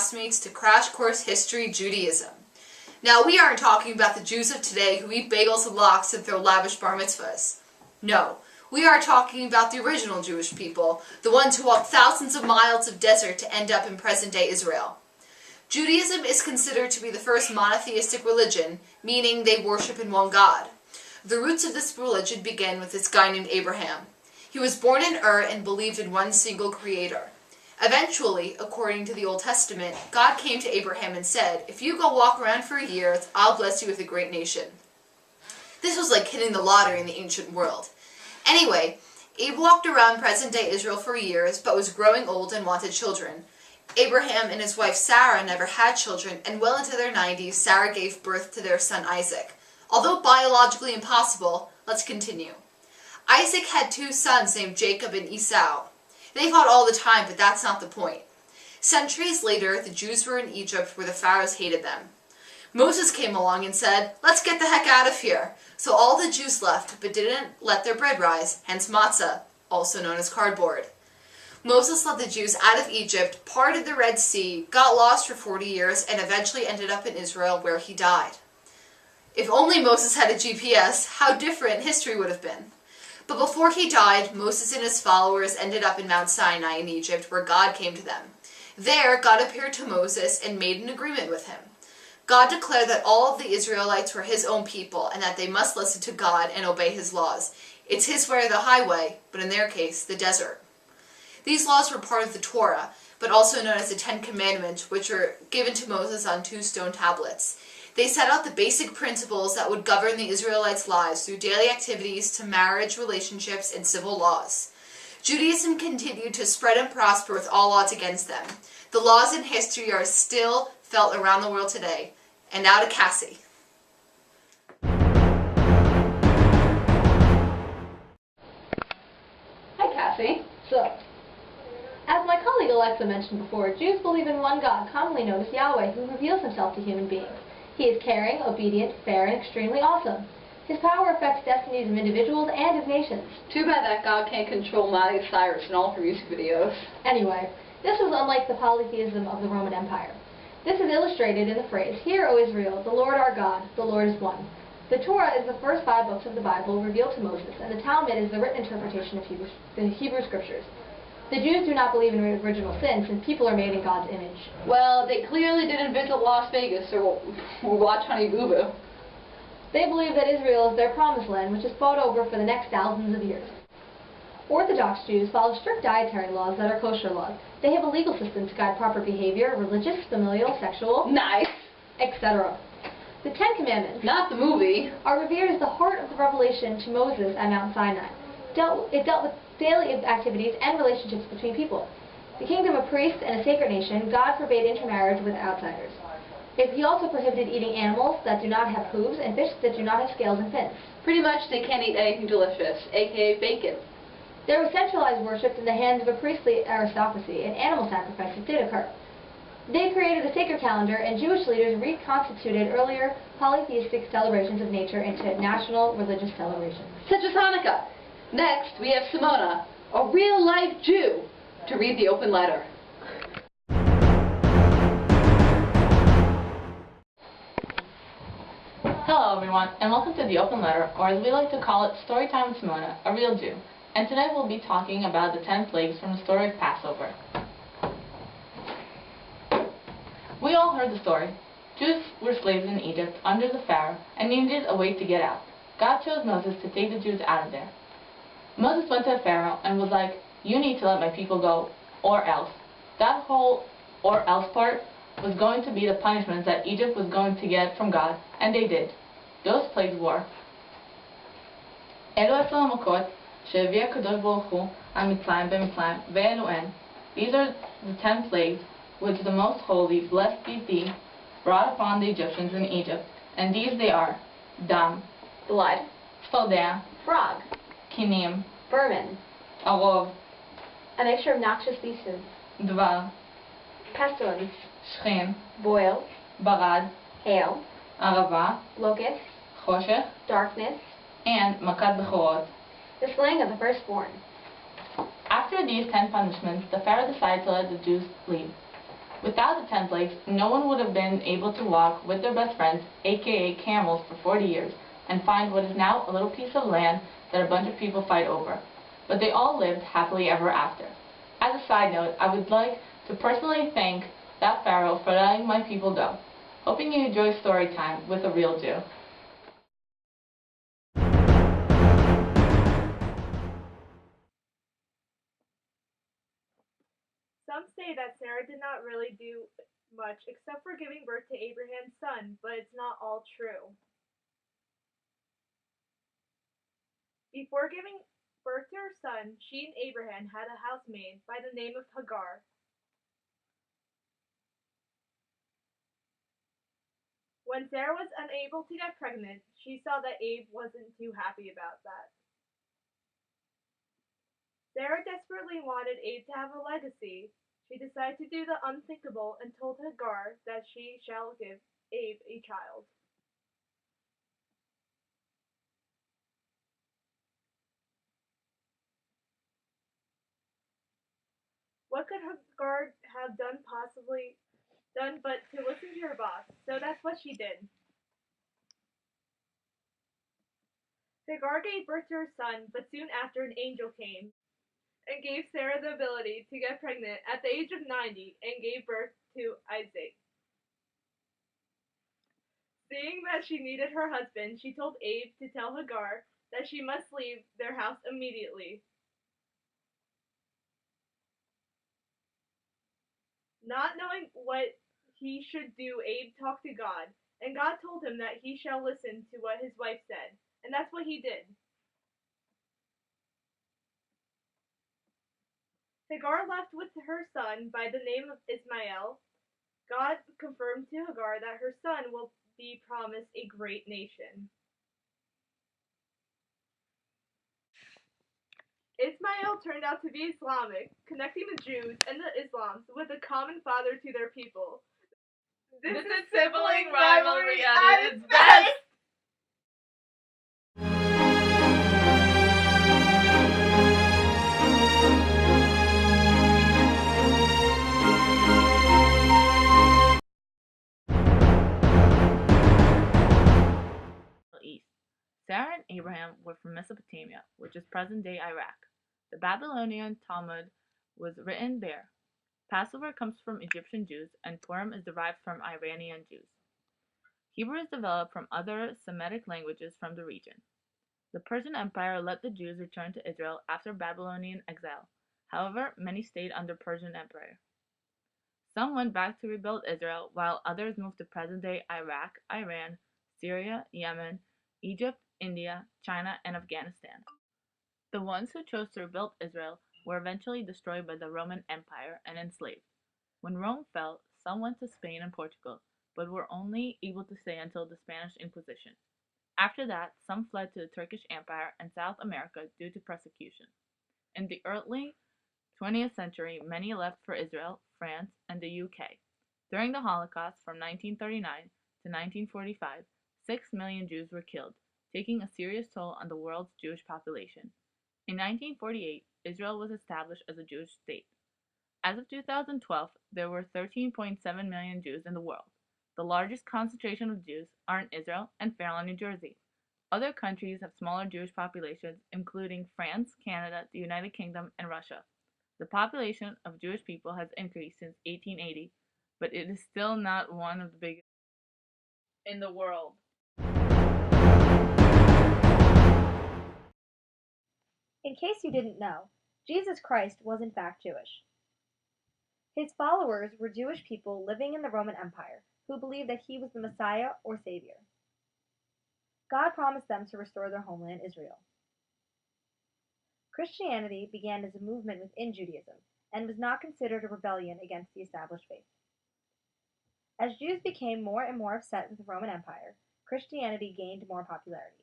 classmates to Crash Course History Judaism. Now, we aren't talking about the Jews of today who eat bagels and lox and throw lavish bar mitzvahs. No, we are talking about the original Jewish people, the ones who walked thousands of miles of desert to end up in present-day Israel. Judaism is considered to be the first monotheistic religion, meaning they worship in one God. The roots of this religion begin with this guy named Abraham. He was born in Ur and believed in one single creator. Eventually, according to the Old Testament, God came to Abraham and said, "If you go walk around for years, I'll bless you with a great nation." This was like hitting the lottery in the ancient world. Anyway, Abe walked around present-day Israel for years, but was growing old and wanted children. Abraham and his wife Sarah never had children, and well into their 90s, Sarah gave birth to their son Isaac. Although biologically impossible, let's continue. Isaac had two sons named Jacob and Esau. They fought all the time, but that's not the point. Centuries later, the Jews were in Egypt where the pharaohs hated them. Moses came along and said, "Let's get the heck out of here." So all the Jews left, but didn't let their bread rise, hence matzah, also known as cardboard. Moses led the Jews out of Egypt, parted the Red Sea, got lost for 40 years, and eventually ended up in Israel where he died. If only Moses had a GPS, how different history would have been. But before he died, Moses and his followers ended up in Mount Sinai in Egypt where God came to them. There, God appeared to Moses and made an agreement with him. God declared that all of the Israelites were his own people and that they must listen to God and obey his laws. It's his way or the highway, but in their case, the desert. These laws were part of the Torah, but also known as the Ten Commandments, which were given to Moses on 2 stone tablets. They set out the basic principles that would govern the Israelites' lives through daily activities to marriage, relationships, and civil laws. Judaism continued to spread and prosper with all odds against them. The laws in history are still felt around the world today. And now to Cassie. Hi, Cassie. So, as my colleague Alexa mentioned before, Jews believe in one God, commonly known as Yahweh, who reveals himself to human beings. He is caring, obedient, fair, and extremely awesome. His power affects destinies of individuals and of nations. Too bad that God can't control Miley Cyrus in all of her music videos. Anyway, this was unlike the polytheism of the Roman Empire. This is illustrated in the phrase, "Hear, O Israel, the Lord our God, the Lord is one." The Torah is the first 5 books of the Bible revealed to Moses, and the Talmud is the written interpretation of the Hebrew Scriptures. The Jews do not believe in original sin, since people are made in God's image. Well, they clearly didn't visit Las Vegas or watch Honey Boo Boo. They believe that Israel is their promised land, which is fought over for the next thousands of years. Orthodox Jews follow strict dietary laws that are kosher laws. They have a legal system to guide proper behavior, religious, familial, sexual, nice, etc. The 10 Commandments, not the movie, are revered as the heart of the revelation to Moses at Mount Sinai. It dealt with daily activities and relationships between people. The kingdom of priests and a sacred nation, God forbade intermarriage with outsiders. He also prohibited eating animals that do not have hooves and fish that do not have scales and fins. Pretty much they can't eat anything delicious, aka bacon. There was centralized worship in the hands of a priestly aristocracy, and animal sacrifices did occur. They created a sacred calendar, and Jewish leaders reconstituted earlier polytheistic celebrations of nature into national religious celebrations. Such as Hanukkah. Next, we have Simona, a real-life Jew, to read the open letter. Hello everyone, and welcome to the Open Letter, or as we like to call it, Storytime with Simona, a real Jew. And today we'll be talking about the 10 plagues from the story of Passover. We all heard the story. Jews were slaves in Egypt under the Pharaoh and needed a way to get out. God chose Moses to take the Jews out of there. Moses went to the Pharaoh and was like, "You need to let my people go, or else." That whole "or else" part was going to be the punishment that Egypt was going to get from God, and they did. Those plagues were אלו 10 המכות שהביא הקדוש ברוך הוא על מצרים במצרים ואלו הן. These are the 10 plagues which the most holy, blessed be thee, brought upon the Egyptians in Egypt, and these they are: dam, Blood, tzfaldea, frog, kinim, vermin, arov, a mixture of noxious beasts, dvar, pestilence, shchin, boil, barad, hail, arava, locust, choshech, darkness, and makat bechorot. the slaying of the firstborn. After these 10 punishments, the Pharaoh decided to let the Jews leave. Without the 10 plagues, no one would have been able to walk with their best friends, aka camels, for 40 years, and find what is now a little piece of land that a bunch of people fight over. But they all lived happily ever after. As a side note, I would like to personally thank that Pharaoh for letting my people go. Hoping you enjoy story time with a real Jew. Some say that Sarah did not really do much except for giving birth to Abraham's son, but it's not all true. Before giving birth to her son, she and Abraham had a housemaid by the name of Hagar. When Sarah was unable to get pregnant, she saw that Abe wasn't too happy about that. Sarah desperately wanted Abe to have a legacy. She decided to do the unthinkable and told Hagar that she shall give Abe a child. What could Hagar have possibly done but to listen to her boss? So that's what she did. Hagar gave birth to her son, but soon after an angel came and gave Sarah the ability to get pregnant at the age of 90 and gave birth to Isaac. Seeing that she needed her husband, she told Abe to tell Hagar that she must leave their house immediately. Not knowing what he should do, Abe talked to God, and God told him that he shall listen to what his wife said, and that's what he did. Hagar left with her son by the name of Ismael. God confirmed to Hagar that her son will be promised a great nation. Ismail turned out to be Islamic, connecting the Jews and the Islams with a common father to their people. This is sibling rivalry at its best! East. Sarah and Abraham were from Mesopotamia, which is present-day Iraq. The Babylonian Talmud was written there. Passover comes from Egyptian Jews, and Purim is derived from Iranian Jews. Hebrew is developed from other Semitic languages from the region. The Persian Empire let the Jews return to Israel after Babylonian exile. However, many stayed under Persian Empire. Some went back to rebuild Israel, while others moved to present-day Iraq, Iran, Syria, Yemen, Egypt, India, China, and Afghanistan. The ones who chose to rebuild Israel were eventually destroyed by the Roman Empire and enslaved. When Rome fell, some went to Spain and Portugal, but were only able to stay until the Spanish Inquisition. After that, some fled to the Turkish Empire and South America due to persecution. In the early 20th century, many left for Israel, France, and the UK. During the Holocaust from 1939 to 1945, 6 million Jews were killed, taking a serious toll on the world's Jewish population. In 1948, Israel was established as a Jewish state. As of 2012, there were 13.7 million Jews in the world. The largest concentration of Jews are in Israel and Fairlawn, New Jersey. Other countries have smaller Jewish populations, including France, Canada, the United Kingdom, and Russia. The population of Jewish people has increased since 1880, but it is still not one of the biggest in the world. In case you didn't know, Jesus Christ was in fact Jewish. His followers were Jewish people living in the Roman Empire who believed that he was the Messiah or Savior. God promised them to restore their homeland, Israel. Christianity began as a movement within Judaism and was not considered a rebellion against the established faith. As Jews became more and more upset with the Roman Empire, Christianity gained more popularity.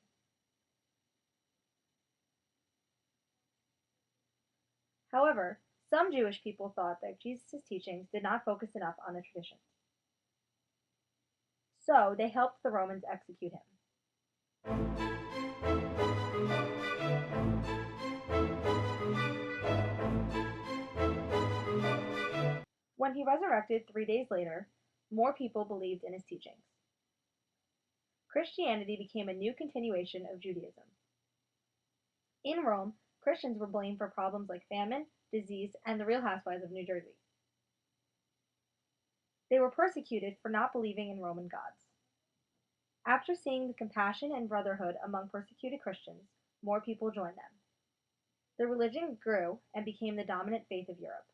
However, some Jewish people thought that Jesus' teachings did not focus enough on the traditions. So they helped the Romans execute him. When when he resurrected 3 days later, more people believed in his teachings. Christianity became a new continuation of Judaism. In Rome, Christians were blamed for problems like famine, disease, and the Real Housewives of New Jersey. They were persecuted for not believing in Roman gods. After seeing the compassion and brotherhood among persecuted Christians, more people joined them. The religion grew and became the dominant faith of Europe.